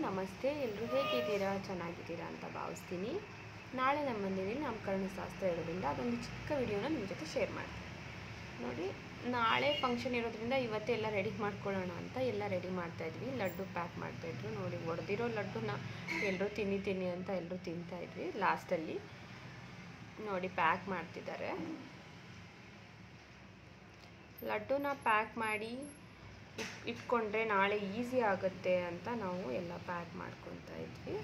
ನಮಸ್ತೆ. ಎಲ್ಲರೂ ಹೇಗಿದ್ದೀರಾ? ಚೆನ್ನಾಗಿದ್ದೀರಾ ಅಂತ ಭಾವಿಸ್ತೀನಿ. ನಾಳೆ ನಮ್ಮ ಮನೆಯಲ್ಲಿ ನಾಮಕರಣ ಶಾಸ್ತ್ರ ಇರೋದ್ರಿಂದ ಅದೊಂದು ಚಿಕ್ಕ ವಿಡಿಯೋನ ನಿಮ್ಮ ಜೊತೆ ಶೇರ್ ಮಾಡ್ತೀನಿ. ನೋಡಿ, ನಾಳೆ ಫಂಕ್ಷನ್ ಇರೋದ್ರಿಂದ ಇವತ್ತೇ ಎಲ್ಲ ರೆಡಿ ಮಾಡ್ಕೊಳ್ಳೋಣ ಅಂತ ಎಲ್ಲ ರೆಡಿ ಮಾಡ್ತಾಯಿದ್ವಿ. ಲಡ್ಡು ಪ್ಯಾಕ್ ಮಾಡ್ತಾಯಿದ್ರು. ನೋಡಿ, ಒಡೆದಿರೋ ಲಡ್ಡುನ ಎಲ್ಲರೂ ತಿನ್ನಿ ಅಂತ ಎಲ್ಲರೂ ತಿಂತಾಯಿದ್ವಿ. ಲಾಸ್ಟಲ್ಲಿ ನೋಡಿ ಪ್ಯಾಕ್ ಮಾಡ್ತಿದ್ದಾರೆ. ಲಡ್ಡುನ ಪ್ಯಾಕ್ ಮಾಡಿ ಇಟ್ಕೊಂಡ್ರೆ ನಾಳೆ ಈಸಿ ಆಗುತ್ತೆ ಅಂತ ನಾವು ಎಲ್ಲ ಪ್ಯಾಕ್ ಮಾಡ್ಕೊತಾ ಇದ್ವಿ.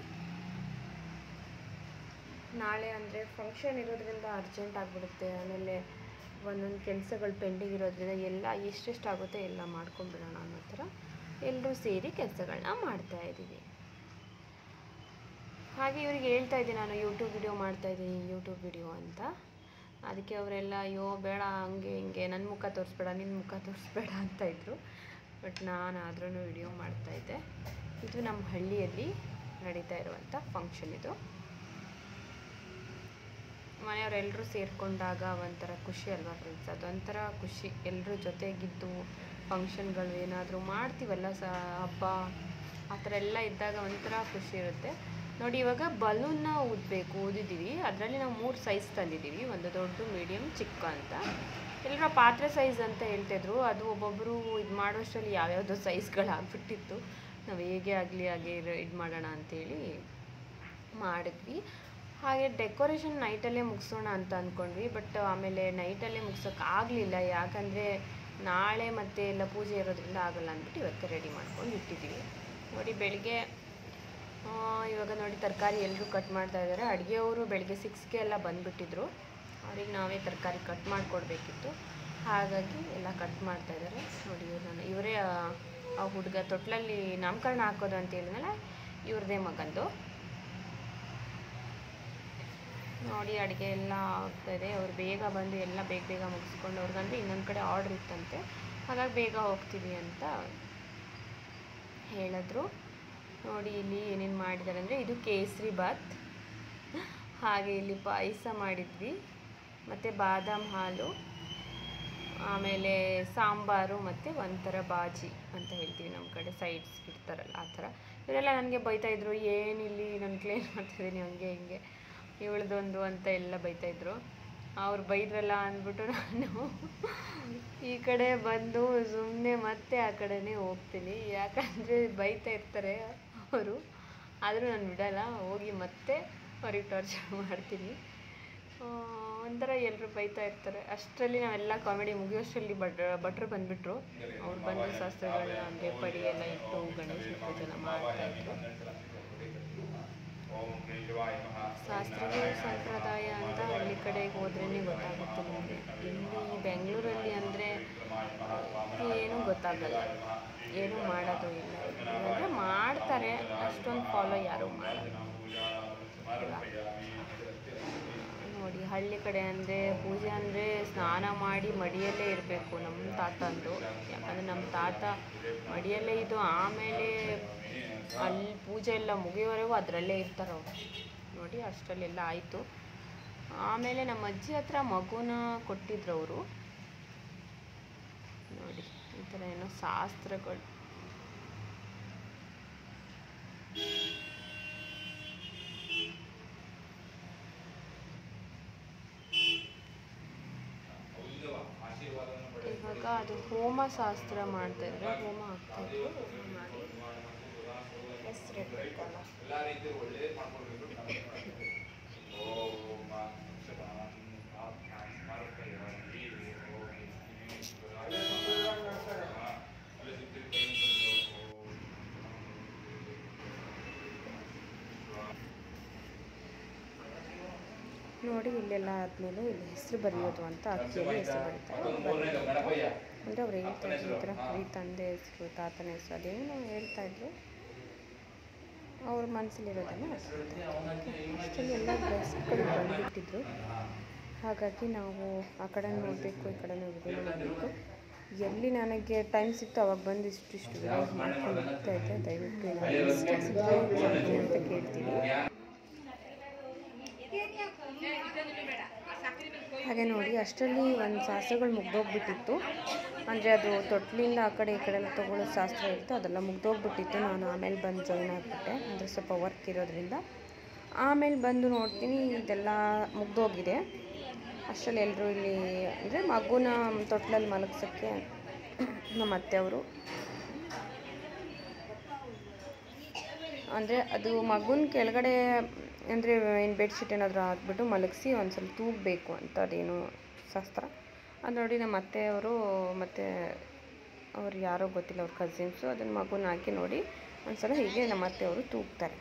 ನಾಳೆ ಅಂದರೆ ಫಂಕ್ಷನ್ ಇರೋದ್ರಿಂದ ಅರ್ಜೆಂಟ್ ಆಗಿಬಿಡುತ್ತೆ. ಆಮೇಲೆ ಒಂದೊಂದು ಕೆಲಸಗಳು ಪೆಂಡಿಂಗ್ ಇರೋದ್ರಿಂದ ಎಲ್ಲ ಎಷ್ಟೆಷ್ಟಾಗುತ್ತೆ ಎಲ್ಲ ಮಾಡ್ಕೊಂಡ್ಬಿಡೋಣ ಅನ್ನೋ ಥರ ಎಲ್ಲರೂ ಸೇರಿ ಕೆಲಸಗಳನ್ನ ಮಾಡ್ತಾಯಿದ್ದೀವಿ. ಹಾಗೆ ಇವ್ರಿಗೆ ಹೇಳ್ತಾ ಇದ್ದೀನಿ, ನಾನು ಯೂಟ್ಯೂಬ್ ವಿಡಿಯೋ ಮಾಡ್ತಾಯಿದ್ದೀನಿ ಯೂಟ್ಯೂಬ್ ವಿಡಿಯೋ ಅಂತ. ಅದಕ್ಕೆ ಅವರೆಲ್ಲ ಅಯ್ಯೋ ಬೇಡ, ಹಂಗೆ ಹಿಂಗೆ ನನ್ನ ಮುಖ ತೋರಿಸ್ಬೇಡ, ನಿನ್ನ ಮುಖ ತೋರಿಸ್ಬೇಡ ಅಂತ ಇದ್ದರು. ಬಟ್ ನಾನು ಆದ್ರೂ ವಿಡಿಯೋ ಮಾಡ್ತಾಯಿದ್ದೆ. ಇದು ನಮ್ಮ ಹಳ್ಳಿಯಲ್ಲಿ ನಡೀತಾ ಇರುವಂಥ ಫಂಕ್ಷನ್. ಇದು ಮನೆಯವರೆಲ್ಲರೂ ಸೇರಿಕೊಂಡಾಗ ಒಂಥರ ಖುಷಿ ಅಲ್ವಾ ಫ್ರೆಂಡ್ಸ್? ಅದೊಂಥರ ಖುಷಿ. ಎಲ್ಲರೂ ಜೊತೆಗಿದ್ದು ಫಂಕ್ಷನ್ಗಳು ಏನಾದರೂ ಮಾಡ್ತೀವಲ್ಲ, ಹಬ್ಬ ಆ ಥರ ಎಲ್ಲ ಇದ್ದಾಗ ಒಂಥರ ಖುಷಿ ಇರುತ್ತೆ. ನೋಡಿ, ಇವಾಗ ಬಲೂನ್ನ ಊದಿದ್ದೀವಿ. ಅದರಲ್ಲಿ ನಾವು 3 ಸೈಜ್ ತಂದಿದ್ದೀವಿ. ಒಂದು ದೊಡ್ಡ, ಮೀಡಿಯಮ್, ಚಿಕ್ಕ ಅಂತ. ಎಲ್ಲರ ಪಾತ್ರೆ ಸೈಜ್ ಅಂತ ಹೇಳ್ತಾಯಿದ್ರು. ಅದು ಒಬ್ಬೊಬ್ಬರು ಇದು ಮಾಡೋಷ್ಟರಲ್ಲಿ ಯಾವ್ಯಾವುದೋ ಸೈಜ್ಗಳಾಗ್ಬಿಟ್ಟಿತ್ತು. ನಾವು ಹೇಗೆ ಆಗಲಿ ಹಾಗೆ ಇದು ಮಾಡೋಣ ಅಂಥೇಳಿ ಮಾಡಿದ್ವಿ. ಹಾಗೆ ಡೆಕೋರೇಷನ್ ನೈಟಲ್ಲೇ ಮುಗಿಸೋಣ ಅಂತ ಅಂದ್ಕೊಂಡ್ವಿ. ಬಟ್ ಆಮೇಲೆ ನೈಟಲ್ಲೇ ಮುಗ್ಸೋಕ್ಕಾಗಲಿಲ್ಲ. ಯಾಕಂದರೆ ನಾಳೆ ಮತ್ತೆ ಎಲ್ಲ ಪೂಜೆ ಇರೋದ್ರಿಂದ ಆಗಲ್ಲ ಅಂದ್ಬಿಟ್ಟು ಇವತ್ತೇ ರೆಡಿ ಮಾಡ್ಕೊಂಡು ಇಟ್ಟಿದ್ದೀವಿ. ನೋಡಿ, ಬೆಳಿಗ್ಗೆ ಇವಾಗ ನೋಡಿ ತರಕಾರಿ ಎಲ್ಲರೂ ಕಟ್ ಮಾಡ್ತಾಯಿದ್ದಾರೆ. ಅಡುಗೆಯವರು ಬೆಳಗ್ಗೆ 6ಗೆ ಎಲ್ಲ ಬಂದುಬಿಟ್ಟಿದ್ರು. ಅವ್ರಿಗೆ ನಾವೇ ತರಕಾರಿ ಕಟ್ ಮಾಡಿಕೊಡ್ಬೇಕಿತ್ತು. ಹಾಗಾಗಿ ಎಲ್ಲ ಕಟ್ ಮಾಡ್ತಾಯಿದ್ದಾರೆ. ನೋಡಿ, ಇವರೇ ಆ ಹುಡುಗ ತೊಟ್ಲಲ್ಲಿ ನಾಮಕರಣ ಹಾಕೋದು ಅಂತ ಹೇಳಿದ್ಮೇಲೆ ಇವ್ರದೇ ಮಗಂದು. ನೋಡಿ, ಅಡುಗೆ ಎಲ್ಲ ಆಗ್ತಾಯಿದೆ. ಅವ್ರು ಬೇಗ ಬಂದು ಎಲ್ಲ ಬೇಗ ಮುಗಿಸ್ಕೊಂಡು, ಅವ್ರಿಗಂದರೆ ಇನ್ನೊಂದು ಕಡೆ ಆರ್ಡ್ರ್ ಇತ್ತಂತೆ, ಹಾಗಾಗಿ ಬೇಗ ಹೋಗ್ತೀವಿ ಅಂತ ಹೇಳಿದ್ರು. ನೋಡಿ, ಇಲ್ಲಿ ಏನೇನು ಮಾಡಿದ್ದಾರೆ ಅಂದರೆ, ಇದು ಕೇಸರಿ ಬಾತ್, ಹಾಗೆ ಇಲ್ಲಿ ಪಾಯಸ ಮಾಡಿದ್ವಿ, ಮತ್ತು ಬಾದಾಮ್ ಹಾಲು, ಆಮೇಲೆ ಸಾಂಬಾರು, ಮತ್ತು ಒಂಥರ ಬಾಜಿ ಅಂತ ಹೇಳ್ತೀವಿ ನಮ್ಮ ಕಡೆ, ಸೈಡ್ಸ್ ಇಡ್ತಾರಲ್ಲ ಆ ಥರ. ಇವರೆಲ್ಲ ನನಗೆ ಬೈತಾಯಿದ್ರು, ಏನಿಲ್ಲಿ ನಾನು ಕ್ಲೀನ್ ಮಾಡ್ತಾಯಿದ್ದೀನಿ ಹಂಗೆ ಹಿಂಗೆ, ಇವಳ್ದೊಂದು ಅಂತ ಎಲ್ಲ ಬೈತಾಯಿದ್ರು. ಅವ್ರು ಬೈದ್ರಲ್ಲ ಅಂದ್ಬಿಟ್ಟು ನಾನು ಈ ಕಡೆ ಬಂದು ಸುಮ್ಮನೆ ಮತ್ತೆ ಆ ಕಡೆನೇ ಹೋಗ್ತೀನಿ. ಯಾಕಂದರೆ ಬೈತಾ ಇರ್ತಾರೆ ಅವರು, ಆದರೂ ನಾನು ಬಿಡಲ್ಲ, ಹೋಗಿ ಮತ್ತೆ ಅವ್ರಿಗೆ ಟಾರ್ಚರ್ ಮಾಡ್ತೀನಿ. ಒಂಥರ ಎಲ್ಲರೂ ಬೈತಾ ಇರ್ತಾರೆ. ಅಷ್ಟರಲ್ಲಿ ನಾವೆಲ್ಲ ಕಾಮಿಡಿ ಮುಗಿಯೋಷ್ಟರಲ್ಲಿ ಭಟ್ರು ಬಂದುಬಿಟ್ರು. ಅವ್ರು ಬಂದು ಶಾಸ್ತ್ರಗಳನ್ನ ಅಂದರೆ ಪಡಿ ಎಲ್ಲ ಇಟ್ಟು ಗಣೇಶ ಪೂಜೆನ ಮಾಡ್ತಾಯಿದ್ರು. ಶಾಸ್ತ್ರಗಳು ಸಂಪ್ರದಾಯ ಅಂತ ಹಳ್ಳಿ ಕಡೆಗೆ ಹೋದ್ರೇ ಗೊತ್ತಾಗುತ್ತೆ ನಿಮಗೆ. ಇಲ್ಲಿ ಬೆಂಗಳೂರಲ್ಲಿ ಅಂದರೆ ಏನೂ ಗೊತ್ತಾಗಲ್ಲ, ಏನೂ ಮಾಡೋದು ಇಲ್ಲ. ಅಂದರೆ ಮಾಡ್ತಾರೆ, ಅಷ್ಟೊಂದು ಫಾಲೋ ಯಾರೂ ಮಾಡಲ್ಲ. ನೋಡಿ, ಹಳ್ಳಿ ಕಡೆ ಅಂದರೆ ಪೂಜೆ ಅಂದರೆ ಸ್ನಾನ ಮಾಡಿ ಮಡಿಯಲ್ಲೇ ಇರಬೇಕು ನಮ್ಮ ತಾತಂದು. ಯಾಕಂದರೆ ನಮ್ಮ ತಾತ ಮಡಿಯಲ್ಲೇ ಇದ್ದು ಆಮೇಲೆ ಅಲ್ಲಿ ಪೂಜೆ ಎಲ್ಲ ಮುಗಿಯೋವರೆಗೂ ಅದರಲ್ಲೇ ಇರ್ತಾರೆ ಅವರು. ನೋಡಿ, ಅಷ್ಟರಲ್ಲೆಲ್ಲ ಆಯಿತು. ಆಮೇಲೆ ನಮ್ಮ ಅಜ್ಜಿ ಹತ್ರ ಮಗುನ ಕೊಟ್ಟಿದ್ರು ಅವರು. ನೋಡಿ, ಈ ಥರ ಏನೋ ಶಾಸ್ತ್ರಗಳು. ಇವಾಗ ಅದು ಹೋಮ ಶಾಸ್ತ್ರ ಮಾಡ್ತಾಯಿದ್ರೆ, ಹೋಮ ಆಗ್ತಾಯಿದ್ರು. ಹೋಮ ಮಾಡಿ ಹೆಸರಿಡ್ಬೇಕಲ್ಲ. ನೋಡಿ, ಇಲ್ಲೆಲ್ಲ ಆದಮೇಲೆ ಇಲ್ಲಿ ಹೆಸರು ಬರೆಯೋದು ಅಂತ ಅಕ್ಕಿಯಲ್ಲಿ ಹೆಸರು ಬರೀತಾರೆ. ಅಂದರೆ ಅವ್ರು ಹೇಳ್ತಾಯಿದ್ರು ಈ ಥರ ಈ ತಂದೆ ಹೆಸರು, ತಾತನ ಹೆಸರು, ಅದೇನೋ ಹೇಳ್ತಾಯಿದ್ರು. ಅವ್ರ ಮನಸ್ಸಲ್ಲಿರೋದನ್ನು ಅಷ್ಟರಲ್ಲಿ ಎಲ್ಲ ಗೆಸ್ಟ್ಗಳು ಬಂದುಬಿಟ್ಟಿದ್ರು. ಹಾಗಾಗಿ ನಾವು ಆ ಕಡೆ ನೋಡಬೇಕು, ಈ ಕಡೆ ವಿಡಿಯೋ ಮಾಡಬೇಕು. ಎಲ್ಲಿ ನನಗೆ ಟೈಮ್ ಸಿಕ್ತು ಅವಾಗ ಬಂದು ಇಷ್ಟು ವಿಡಿಯೋ ಮಾಡ್ಕೊಂಡು ಹೋಗ್ತಾಯಿದ್ದೆ. ದಯವಿಟ್ಟು ಅಂತ ಕೇಳ್ತೀನಿ. ಹಾಗೆ ನೋಡಿ ಅಷ್ಟರಲ್ಲಿ ಒಂದು ಶಾಸ್ತ್ರಗಳು ಮುಗ್ದೋಗ್ಬಿಟ್ಟಿತ್ತು. ಅಂದರೆ ಅದು ತೊಟ್ಲಿಂದ ಆ ಕಡೆ ಈ ಕಡೆ ಎಲ್ಲ ತೊಗೊಳ್ಳೋ ಶಾಸ್ತ್ರ ಇತ್ತು, ಅದೆಲ್ಲ ಮುಗ್ದೋಗ್ಬಿಟ್ಟಿತ್ತು. ನಾನು ಆಮೇಲೆ ಬಂದು ಜಾಯ್ನ್ ಆಗಿಬಿಟ್ಟೆ, ಅಂದರೆ ಸ್ವಲ್ಪ ವರ್ಕ್ ಇರೋದ್ರಿಂದ. ಆಮೇಲೆ ಬಂದು ನೋಡ್ತೀನಿ ಇದೆಲ್ಲ ಮುಗ್ದೋಗಿದೆ. ಅಷ್ಟರಲ್ಲಿ ಎಲ್ಲರೂ ಇಲ್ಲಿ ಅಂದರೆ ಮಗುನ ತೊಟ್ಲಲ್ಲಿ ಮಲಗ್ಸೋಕ್ಕೆ ನಮ್ಮ ಅತ್ತೆಯವರು, ಅಂದರೆ ಅದು ಮಗುನ ಕೆಳಗಡೆ ಅಂದರೆ ಏನು ಬೆಡ್ಶೀಟ್ ಏನಾದರೂ ಹಾಕ್ಬಿಟ್ಟು ಮಲಗಿಸಿ ಒಂದು ಸ್ವಲ್ಪ ತೂಗಬೇಕು ಅಂತ ಅದೇನು ಶಾಸ್ತ್ರ. ಅದು ನೋಡಿ ನಮ್ಮ ಅತ್ತೆಯವರು ಮತ್ತು ಅವ್ರು ಯಾರೋ ಗೊತ್ತಿಲ್ಲ, ಅವ್ರ ಕಸಿನ್ಸು ಅದನ್ನು ಮಗುನ ಹಾಕಿ ನೋಡಿ ಒಂದ್ಸಲ ಹೀಗೆ ನಮ್ಮ ಅತ್ತೆಯವರು ತೂಗ್ತಾರೆ.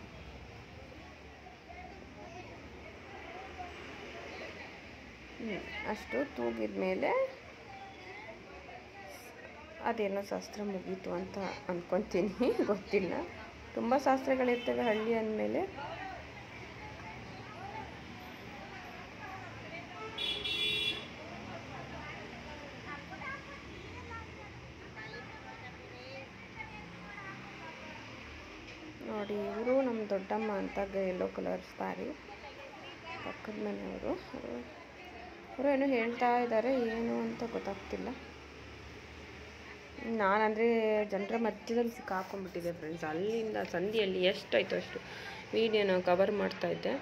ಅಷ್ಟು ತೂಗಿದ ಮೇಲೆ ಅದೇನೋ ಶಾಸ್ತ್ರ ಮುಗೀತು ಅಂತ ಅಂದ್ಕೊತೀನಿ, ಗೊತ್ತಿಲ್ಲ. ತುಂಬ ಶಾಸ್ತ್ರಗಳಿರ್ತವೆ ಹಳ್ಳಿ ಅಂದಮೇಲೆ. ನೋಡಿ ಇವರು ನಮ್ಮ ದೊಡ್ಡಮ್ಮ ಅಂತ ಯೆಲ್ಲೋ ಕಲರ್ ಸ್ಯಾರಿ, ಪಕ್ಕದ ಮನೆಯವರು. ಅವರು ಏನೋ ಹೇಳ್ತಾ ಇದ್ದಾರೆ, ಏನು ಅಂತ ಗೊತ್ತಾಗ್ತಿಲ್ಲ. ನಾನಂದರೆ ಜನರ ಮಧ್ಯದಲ್ಲಿ ಸಿಕ್ಕಾಕೊಂಡ್ಬಿಟ್ಟಿದ್ದೆ ಫ್ರೆಂಡ್ಸ್. ಅಲ್ಲಿಂದ ಸಂಧಿಯಲ್ಲಿ ಎಷ್ಟಾಯಿತು ಅಷ್ಟು ವೀಡಿಯೋನ ಕವರ್ ಮಾಡ್ತಾಯಿದ್ದೆ.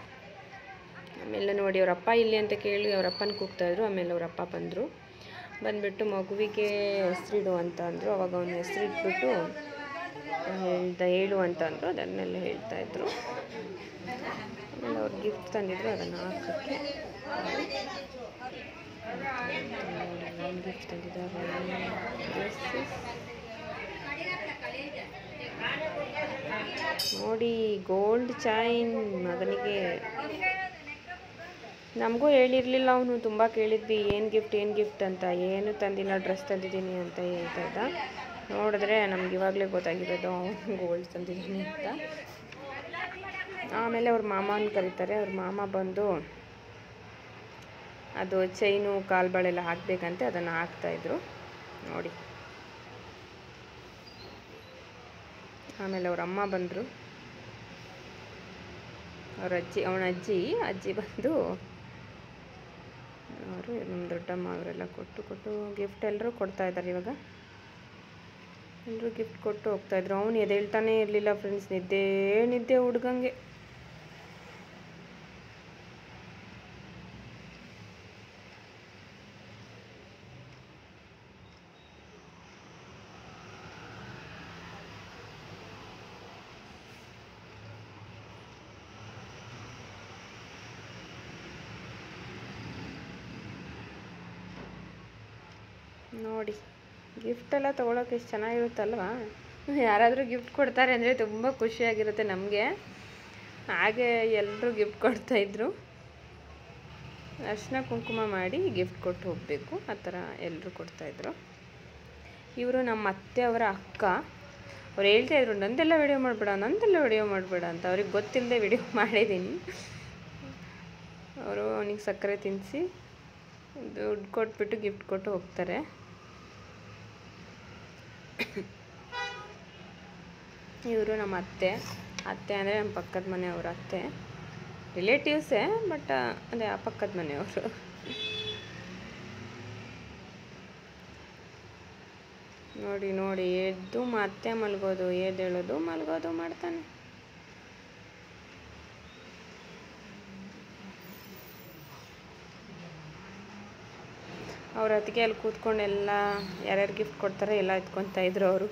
ಆಮೇಲೆ ನೋಡಿ ಅವರಪ್ಪ ಇಲ್ಲಿ ಅಂತ ಕೇಳಿ ಅವರಪ್ಪನ ಕೂಗ್ತಾಯಿದ್ರು. ಆಮೇಲೆ ಅವರಪ್ಪ ಬಂದುಬಿಟ್ಟು ಮಗುವಿಗೆ ಹೆಸರಿಡು ಅಂತ ಅಂದರು. ಅವಾಗ ಅವನು ಹೆಸರಿಟ್ಬಿಟ್ಟು ಹೇಳು ಅಂತ ಅಂದರು. ಅದನ್ನೆಲ್ಲ ಹೇಳ್ತಾಯಿದ್ರು. ಆಮೇಲೆ ಅವ್ರು ಗಿಫ್ಟ್ ತಂದಿದ್ರು, ಅದನ್ನು ಹಾಕೋಕ್ಕೆ ಗಿಫ್ಟ್ ತಂದಿದ್ದಾರೆ. ನೋಡಿ ಗೋಲ್ಡ್ ಚೈನ್ ಮಗನಿಗೆ. ನಮಗೂ ಹೇಳಿರಲಿಲ್ಲ ಅವನು, ತುಂಬ ಕೇಳಿದ್ವಿ ಏನು ಗಿಫ್ಟ್ ಅಂತ. ಏನು ತಂದಿಲ್ಲ, ಡ್ರೆಸ್ ತಂದಿದ್ದೀನಿ ಅಂತ ಹೇಳ್ತಾ ಇದ್ದ. ನೋಡಿದ್ರೆ ನಮ್ಗೆ ಇವಾಗಲೇ ಗೊತ್ತಾಗಿರೋದು ಅವನು ಗೋಲ್ಡ್ ತಂದಿದ್ದೀನಿ ಅಂತ. ಆಮೇಲೆ ಅವ್ರ ಮಾಮನ ಕರೀತಾರೆ. ಅವ್ರ ಮಾಮ ಬಂದು ಅದು ಚೈನು ಕಾಲ್ಬಳೆಲ್ಲ ಹಾಕಬೇಕಂತೆ, ಅದನ್ನು ಹಾಕ್ತಾಯಿದ್ರು ನೋಡಿ. ಆಮೇಲೆ ಅವ್ರ ಅಮ್ಮ ಬಂದರು, ಅವನ ಅಜ್ಜಿ ಬಂದು ಅವರು ನಮ್ಮ ದೊಡ್ಡಮ್ಮ ಅವರೆಲ್ಲ ಕೊಟ್ಟು ಗಿಫ್ಟ್ ಎಲ್ಲರೂ ಕೊಡ್ತಾಯಿದ್ದಾರೆ. ಇವಾಗ ಎಲ್ಲರೂ ಗಿಫ್ಟ್ ಕೊಟ್ಟು ಹೋಗ್ತಾಯಿದ್ರು. ಅವನು ಎದ್ದೇಳ್ತಾನೆ ಇರಲಿಲ್ಲ ಫ್ರೆಂಡ್ಸ್, ನಿದ್ದೆ ಹುಡ್ಗಂಗೆ. ನೋಡಿ ಗಿಫ್ಟೆಲ್ಲ ತೊಗೊಳಕ್ಕೆ ಎಷ್ಟು ಚೆನ್ನಾಗಿರುತ್ತಲ್ವಾ. ಯಾರಾದರೂ ಗಿಫ್ಟ್ ಕೊಡ್ತಾರೆ ಅಂದರೆ ತುಂಬ ಖುಷಿಯಾಗಿರುತ್ತೆ ನಮಗೆ. ಹಾಗೆ ಎಲ್ಲರೂ ಗಿಫ್ಟ್ ಕೊಡ್ತಾಯಿದ್ರು. ಅರ್ಶಿನ ಕುಂಕುಮ ಮಾಡಿ ಗಿಫ್ಟ್ ಕೊಟ್ಟು ಹೋಗಬೇಕು, ಆ ಥರ ಎಲ್ಲರೂ ಕೊಡ್ತಾಯಿದ್ರು. ಇವರು ನಮ್ಮ ಅತ್ತೆಯವರ ಅಕ್ಕ. ಅವ್ರು ಹೇಳ್ತಾಯಿದ್ರು ನಂದೆಲ್ಲ ವಿಡಿಯೋ ಮಾಡಬೇಡ ಅಂತ. ಅವ್ರಿಗೆ ಗೊತ್ತಿಲ್ಲದೆ ವಿಡಿಯೋ ಮಾಡಿದ್ದೀನಿ. ಅವರು ಅವನಿಗೆ ಸಕ್ಕರೆ ತಿನ್ನಿಸಿ ದುಡ್ಡು ಕೊಟ್ಬಿಟ್ಟು ಗಿಫ್ಟ್ ಕೊಟ್ಟು ಹೋಗ್ತಾರೆ. ಇವರು ನಮ್ಮ ಅತ್ತೆ ಅಂದರೆ ನಮ್ಮ ಪಕ್ಕದ ಮನೆಯವ್ರ ಅತ್ತೆ, ರಿಲೇಟಿವ್ಸೇ, ಬಟ್ ಅದೇ ಆ ಪಕ್ಕದ ಮನೆಯವರು. ನೋಡಿ ಎದ್ದು ಮತ್ತೆ ಮಲಗೋದು, ಎದ್ದೇಳೋದು ಮಲಗೋದು ಮಾಡ್ತಾನೆ. ಅವ್ರ ಅದಕ್ಕೆ ಅಲ್ಲಿ ಕೂತ್ಕೊಂಡು ಎಲ್ಲ ಯಾರ್ಯಾರು ಗಿಫ್ಟ್ ಕೊಡ್ತಾರೆ ಎಲ್ಲ ಎತ್ಕೊತಾ ಇದ್ರು ಅವರು.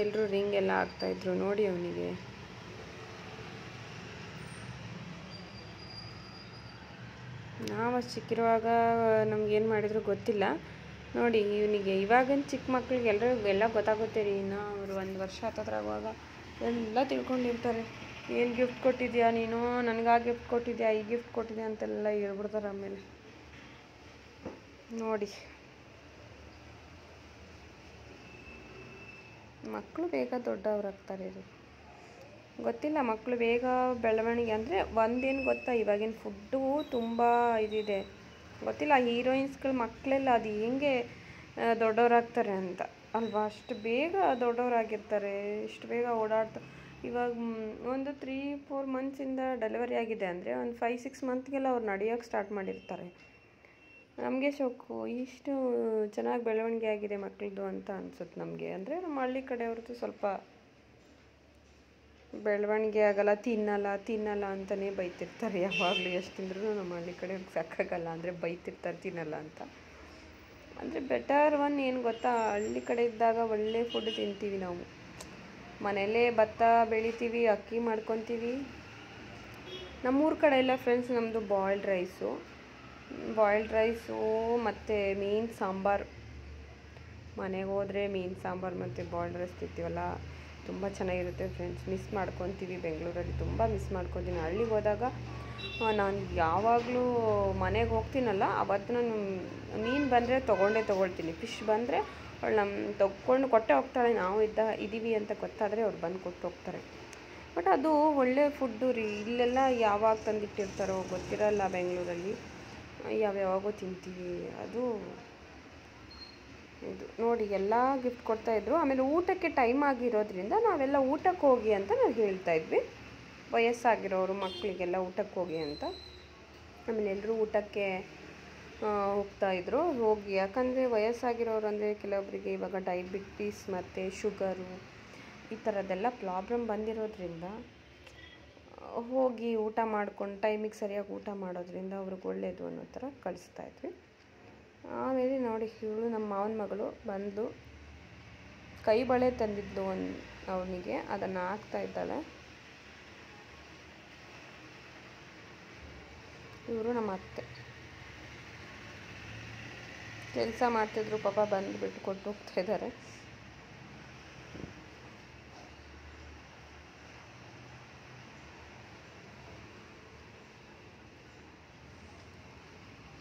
ಎಲ್ಲರೂ ರಿಂಗ್ ಎಲ್ಲ ಹಾಕ್ತಾಯಿದ್ರು ನೋಡಿ ಅವನಿಗೆ. ನಾವು ಚಿಕ್ಕಿರುವಾಗ ನಮ್ಗೇನು ಮಾಡಿದ್ರು ಗೊತ್ತಿಲ್ಲ. ನೋಡಿ ಇವನಿಗೆ ಇವಾಗಿನ ಚಿಕ್ಕ ಮಕ್ಳಿಗೆ ಎಲ್ಲ ಗೊತ್ತಾಗುತ್ತೆ ರೀ. ಇನ್ನು ಅವರು 1 ವರ್ಷ ಹತ್ತದ್ರಾಗುವಾಗ ಎಲ್ಲ ತಿಳ್ಕೊಂಡಿರ್ತಾರೆ. ಏನು ಗಿಫ್ಟ್ ಕೊಟ್ಟಿದ್ಯಾ ನೀನು, ನನಗೆ ಆ ಗಿಫ್ಟ್ ಕೊಟ್ಟಿದ್ಯಾ, ಈ ಗಿಫ್ಟ್ ಕೊಟ್ಟಿದ್ಯಾ ಅಂತೆಲ್ಲ ಹೇಳ್ಬಿಡ್ತಾರೆ. ಆಮೇಲೆ ನೋಡಿ ಮಕ್ಕಳು ಬೇಗ ದೊಡ್ಡವರಾಗ್ತಾರೆ ರೀ. ಗೊತ್ತಿಲ್ಲ, ಮಕ್ಕಳು ಬೇಗ ಬೆಳವಣಿಗೆ ಅಂದರೆ ಒಂದೇನು ಗೊತ್ತಾ, ಇವಾಗಿನ ಫುಡ್ಡು ತುಂಬ ಇದಿದೆ. ಗೊತ್ತಿಲ್ಲ ಹೀರೋಯಿನ್ಸ್ಗಳ ಮಕ್ಕಳೆಲ್ಲ ಅದು ಹೆಂಗೆ ದೊಡ್ಡವರಾಗ್ತಾರೆ ಅಂತ ಅಲ್ವಾ. ಅಷ್ಟು ಬೇಗ ದೊಡ್ಡವರಾಗಿರ್ತಾರೆ, ಇಷ್ಟು ಬೇಗ ಓಡಾಡ್ತಾರೆ. ಇವಾಗ ಒಂದು 3-4 ಮಂತ್ಸಿಂದ ಡೆಲಿವರಿ ಆಗಿದೆ ಅಂದರೆ ಒಂದು 5-6 ಮಂತ್ಗೆಲ್ಲ ಅವ್ರು ನಡೆಯೋಕ್ಕೆ ಸ್ಟಾರ್ಟ್ ಮಾಡಿರ್ತಾರೆ. ನಮಗೆ ಶೋಕು ಇಷ್ಟು ಚೆನ್ನಾಗಿ ಬೆಳವಣಿಗೆ ಆಗಿದೆ ಮಕ್ಕಳದು ಅಂತ ಅನ್ಸುತ್ತೆ ನಮಗೆ. ಅಂದರೆ ನಮ್ಮ ಹಳ್ಳಿ ಕಡೆಯವ್ರದ್ದು ಸ್ವಲ್ಪ ಬೆಳವಣಿಗೆ ಆಗಲ್ಲ, ತಿನ್ನಲ್ಲ ಅಂತಲೇ ಬೈತಿರ್ತಾರೆ ಯಾವಾಗಲೂ. ಎಷ್ಟು ತಿಂದ್ರೂ ನಮ್ಮ ಹಳ್ಳಿ ಕಡೆಯವ್ರಿಗೆ ಸಾಕಾಗಲ್ಲ, ಅಂದರೆ ಬೈತಿರ್ತಾರೆ ತಿನ್ನಲ್ಲ ಅಂತ. ಅಂದರೆ ಬೆಟರ್ ಒನ್ ಏನು ಗೊತ್ತಾ, ಹಳ್ಳಿ ಕಡೆ ಇದ್ದಾಗ ಒಳ್ಳೆ ಫುಡ್ ತಿಂತೀವಿ ನಾವು. ಮನೆಯಲ್ಲೇ ಭತ್ತ ಬೆಳಿತೀವಿ, ಅಕ್ಕಿ ಮಾಡ್ಕೊತೀವಿ. ನಮ್ಮೂರ ಕಡೆ ಎಲ್ಲ ಫ್ರೆಂಡ್ಸ್ ನಮ್ಮದು ಬಾಯ್ಲ್ಡ್ ರೈಸು ಮತ್ತು ಮೀನು ಸಾಂಬಾರು. ಮನೆಗೆ ಹೋದರೆ ಮೀನು ಸಾಂಬಾರು ಮತ್ತು ಬಾಯ್ಲ್ಡ್ ರೈಸ್ ತಿಂತೀವಲ್ಲ, ತುಂಬ ಚೆನ್ನಾಗಿರುತ್ತೆ ಫ್ರೆಂಡ್ಸ್. ಮಿಸ್ ಮಾಡ್ಕೊತೀವಿ ಬೆಂಗಳೂರಲ್ಲಿ, ತುಂಬ ಮಿಸ್ ಮಾಡ್ಕೊತೀನಿ. ಹಳ್ಳಿಗೆ ಹೋದಾಗ ನಾನು ಯಾವಾಗಲೂ ಮನೆಗೆ ಹೋಗ್ತೀನಲ್ಲ, ಅವತ್ತು ನಾನು ಮೀನು ಬಂದರೆ ತೊಗೊಳ್ತೀನಿ. ಫಿಶ್ ಬಂದರೆ ಅವಳು ತೊಗೊಂಡು ಕೊಟ್ಟೆ ಹೋಗ್ತಾಳೆ. ನಾವು ಇದ್ದೀವಿ ಅಂತ ಗೊತ್ತಾದರೆ ಅವ್ರು ಬಂದು ಕೊಟ್ಟು ಹೋಗ್ತಾರೆ. ಬಟ್ ಅದು ಒಳ್ಳೆ ಫುಡ್ಡು ರೀ. ಇಲ್ಲೆಲ್ಲ ಯಾವಾಗ ತಂದಿಟ್ಟಿರ್ತಾರೋ ಗೊತ್ತಿರಲ್ಲ. ಬೆಂಗಳೂರಲ್ಲಿ ಯಾವ್ಯಾವಾಗೋ ತಿಂತೀವಿ. ಅದು ಇದು ನೋಡಿ ಎಲ್ಲ ಗಿಫ್ಟ್ ಕೊಡ್ತಾಯಿದ್ರು. ಆಮೇಲೆ ಊಟಕ್ಕೆ ಟೈಮ್ ಆಗಿರೋದ್ರಿಂದ ನಾವೆಲ್ಲ ಊಟಕ್ಕೆ ಹೋಗಿ ಅಂತ ನಾವು ಹೇಳ್ತಾಯಿದ್ವಿ. ವಯಸ್ಸಾಗಿರೋರು ಮಕ್ಕಳಿಗೆಲ್ಲ ಊಟಕ್ಕೆ ಹೋಗಿ ಅಂತ. ಆಮೇಲೆ ಎಲ್ಲರೂ ಊಟಕ್ಕೆ ಹೋಗ್ತಾಯಿದ್ರು. ಯಾಕಂದರೆ ವಯಸ್ಸಾಗಿರೋರು ಅಂದರೆ ಕೆಲವೊಬ್ಬರಿಗೆ ಇವಾಗ ಡಯಾಬಿಟೀಸ್ ಮತ್ತು ಶುಗರು ಈ ಥರದ್ದೆಲ್ಲ ಪ್ರಾಬ್ಲಮ್ ಬಂದಿರೋದ್ರಿಂದ ಹೋಗಿ ಊಟ ಮಾಡ್ಕೊಂಡು ಟೈಮಿಗೆ ಸರಿಯಾಗಿ ಊಟ ಮಾಡೋದ್ರಿಂದ ಅವ್ರಿಗೆ ಒಳ್ಳೆಯದು ಅನ್ನೋ ಥರ ಕಳಿಸ್ತಾಯಿದ್ವಿ. ಆಮೇಲೆ ನೋಡಿ, ಇವಳು ನಮ್ಮ ಮಾವನ ಮಗಳು ಬಂದು ಕೈ ಬಳೆ ತಂದಿದ್ದು ಅವನಿಗೆ, ಅದನ್ನು ಹಾಕ್ತಾ ಇದ್ದಾಳೆ. ಇವರು ನಮ್ಮ ಅತ್ತೆ ಕೆಲಸ ಮಾಡ್ತಿದ್ರು, ಪಾಪ ಬಂದುಬಿಟ್ಟು ಕೊಟ್ಟು ಹೋಗ್ತಾ ಇದ್ದಾರೆ.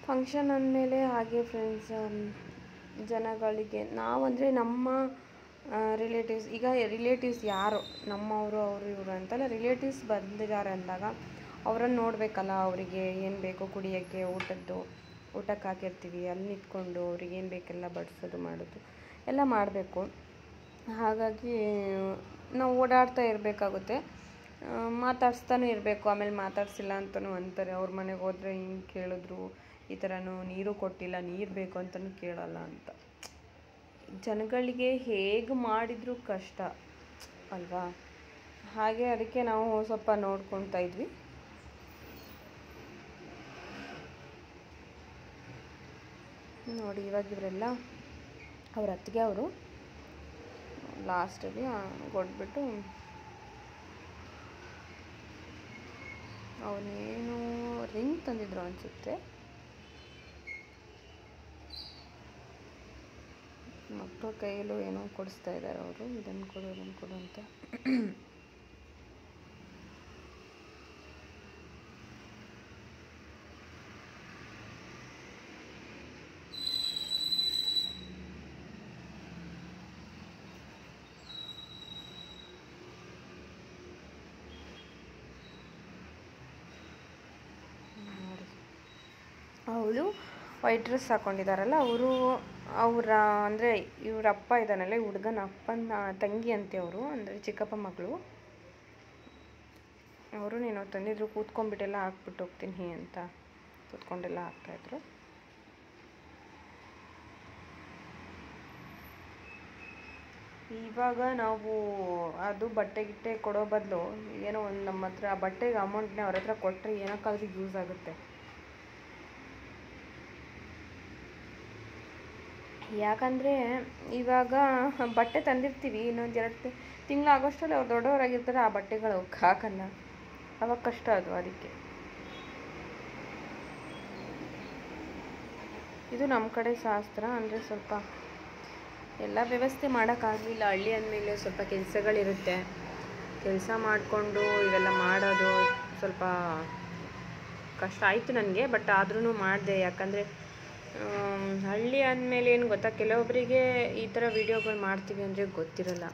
ಫಂಕ್ಷನ್ ಅಂದಮೇಲೆ ಹಾಗೆ ಫ್ರೆಂಡ್ಸ್, ಜನಗಳಿಗೆ ನಾವಂದರೆ ನಮ್ಮ ರಿಲೇಟಿವ್ಸ್, ಈಗ ರಿಲೇಟಿವ್ಸ್ ಯಾರು ನಮ್ಮವರು ಅವರು ಇವರು ಅಂತಲ್ಲ, ರಿಲೇಟಿವ್ಸ್ ಬಂದಿದ್ದಾರೆ ಅಂದಾಗ ಅವರನ್ನು ನೋಡಬೇಕಲ್ಲ. ಅವರಿಗೆ ಏನು ಬೇಕೋ ಕುಡಿಯೋಕ್ಕೆ, ಊಟಕ್ಕೆ ಹಾಕಿರ್ತೀವಿ, ಅಲ್ಲಿ ನಿಂತ್ಕೊಂಡು ಅವ್ರಿಗೆ ಏನು ಬೇಕೆಲ್ಲ ಬಡಿಸೋದು ಮಾಡೋದು ಎಲ್ಲ ಮಾಡಬೇಕು. ಹಾಗಾಗಿ ನಾವು ಓಡಾಡ್ತಾ ಇರಬೇಕಾಗುತ್ತೆ, ಮಾತಾಡಿಸ್ತಾನೂ ಇರಬೇಕು. ಆಮೇಲೆ ಮಾತಾಡಿಸಿಲ್ಲ ಅಂತಲೂ ಅಂತಾರೆ. ಅವ್ರ ಮನೆಗೆ ಹೋದರೆ ಹಿಂಗೆ ಕೇಳಿದ್ರು, ಈ ಥರನೂ ನೀರು ಕೊಟ್ಟಿಲ್ಲ, ನೀರು ಬೇಕು ಅಂತಲೂ ಕೇಳಲ್ಲ ಅಂತ. ಜನಗಳಿಗೆ ಹೇಗೆ ಮಾಡಿದರೂ ಕಷ್ಟ ಅಲ್ವಾ? ಹಾಗೆ ಅದಕ್ಕೆ ನಾವು ಸ್ವಲ್ಪ ನೋಡ್ಕೊತಾ ಇದ್ವಿ. ನೋಡಿ, ಇವಾಗ ಇವರೆಲ್ಲ ಅವ್ರ ಅತ್ತಿಗೆ ಅವರು ಲಾಸ್ಟಲ್ಲಿ ಕೊಟ್ಬಿಟ್ಟು ಅವನೇನು ರಿಂಗ್ ತಂದಿದ್ರು ಅನಿಸುತ್ತೆ. ಮಕ್ಕಳ ಕೈಯಲ್ಲೂ ಏನೋ ಕೊಡಿಸ್ತಾ ಇದ್ದಾರೆ ಅವರು, ಇದನ್ನು ಕೊಡು ಅಂತ. ಅವಳು ವೈಟ್ ಡ್ರೆಸ್ ಹಾಕ್ಕೊಂಡಿದ್ದಾರಲ್ಲ, ಅವರ ಅಂದರೆ ಇವ್ರ ಅಪ್ಪ ಇದ್ದಾನಲ್ಲ, ಈ ಹುಡುಗನ ಅಪ್ಪನ ತಂಗಿ ಅಂತೆ ಅವರು, ಅಂದರೆ ಚಿಕ್ಕಪ್ಪ ಮಗಳು. ಅವರು ನೀನು ತಂದಿದ್ರು, ಕೂತ್ಕೊಂಡ್ಬಿಟ್ಟೆಲ್ಲ ಹಾಕ್ಬಿಟ್ಟು ಹೋಗ್ತೀನಿ ಅಂತ ಕೂತ್ಕೊಂಡೆಲ್ಲ ಹಾಕ್ತಾಯಿದ್ರು. ಇವಾಗ ನಾವು ಅದು ಬಟ್ಟೆ ಕೊಡೋ ಬದಲು ಏನೋ ಒಂದು ನಮ್ಮ ಹತ್ರ ಆ ಬಟ್ಟೆಗೆ ಅಮೌಂಟ್ನ ಅವ್ರ ಹತ್ರ ಕೊಟ್ಟರೆ ಏನಕ್ಕಾದ್ರೂ ಯೂಸ್ ಆಗುತ್ತೆ. ಯಾಕಂದರೆ ಇವಾಗ ಬಟ್ಟೆ ತಂದಿರ್ತೀವಿ, ಇನ್ನೊಂದು 2 ತಿಂಗಳು ಆಗೋಷ್ಟರಲ್ಲಿ ಅವ್ರು ದೊಡ್ಡವರಾಗಿರ್ತಾರೆ, ಆ ಬಟ್ಟೆಗಳು ಹಾಕಲ್ಲ, ಅವಾಗ ಕಷ್ಟ ಅದು. ಅದಕ್ಕೆ ಇದು ನಮ್ಮ ಕಡೆ ಶಾಸ್ತ್ರ. ಅಂದರೆ ಸ್ವಲ್ಪ ಎಲ್ಲ ವ್ಯವಸ್ಥೆ ಮಾಡೋಕ್ಕಾಗಲಿಲ್ಲ. ಹಳ್ಳಿ ಅಂದಮೇಲೆ ಸ್ವಲ್ಪ ಕೆಲಸಗಳಿರುತ್ತೆ, ಕೆಲಸ ಮಾಡಿಕೊಂಡು ಇವೆಲ್ಲ ಮಾಡೋದು ಸ್ವಲ್ಪ ಕಷ್ಟ ಆಯಿತು ನನಗೆ. ಬಟ್ ಆದ್ರೂ ಮಾಡಿದೆ. ಯಾಕಂದರೆ ಹಳ್ಳಿ ಅಂದಮೇಲೆ ಏನು ಗೊತ್ತಾ, ಕೆಲವೊಬ್ಬರಿಗೆ ಈ ಥರ ವೀಡಿಯೋಗಳು ಮಾಡ್ತೀವಿ ಅಂದರೆ ಗೊತ್ತಿರಲ್ಲ.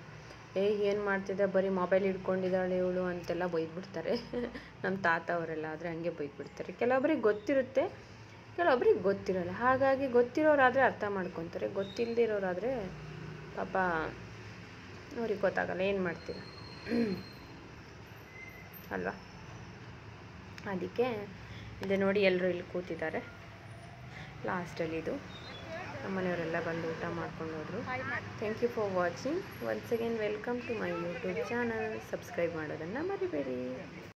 ಏನು ಮಾಡ್ತಿದ್ದೆ, ಬರೀ ಮೊಬೈಲ್ ಹಿಡ್ಕೊಂಡಿದ್ದಾಳೆ ಇವಳು ಅಂತೆಲ್ಲ ಬೈದ್ಬಿಡ್ತಾರೆ. ನಮ್ಮ ತಾತ ಅವರೆಲ್ಲ ಆದರೆ ಹಂಗೆ ಬೈದ್ಬಿಡ್ತಾರೆ. ಕೆಲವೊಬ್ರಿಗೆ ಗೊತ್ತಿರುತ್ತೆ, ಕೆಲವೊಬ್ರಿಗೆ ಗೊತ್ತಿರಲ್ಲ. ಹಾಗಾಗಿ ಗೊತ್ತಿರೋರಾದರೆ ಅರ್ಥ ಮಾಡ್ಕೊತಾರೆ, ಗೊತ್ತಿಲ್ಲದಿರೋರಾದರೆ ಪಾಪ ಅವ್ರಿಗೆ ಗೊತ್ತಾಗಲ್ಲ. ಏನು ಮಾಡ್ತೀರ? ಅಲ್ವಾ. ಅದಕ್ಕೆ ಇದೆ ನೋಡಿ, ಎಲ್ಲರೂ ಇಲ್ಲಿ ಕೂತಿದ್ದಾರೆ ಲಾಸ್ಟಲ್ಲಿ. ಇದು ನಮ್ಮನೆಯವರೆಲ್ಲ ಬಂದು ಊಟ ಮಾಡ್ಕೊಂಡು ಹೋದರು. Thank you for watching. Once again welcome to my YouTube channel. Subscribe ಮಾಡೋದನ್ನು ಮರಿಬೇಡಿ.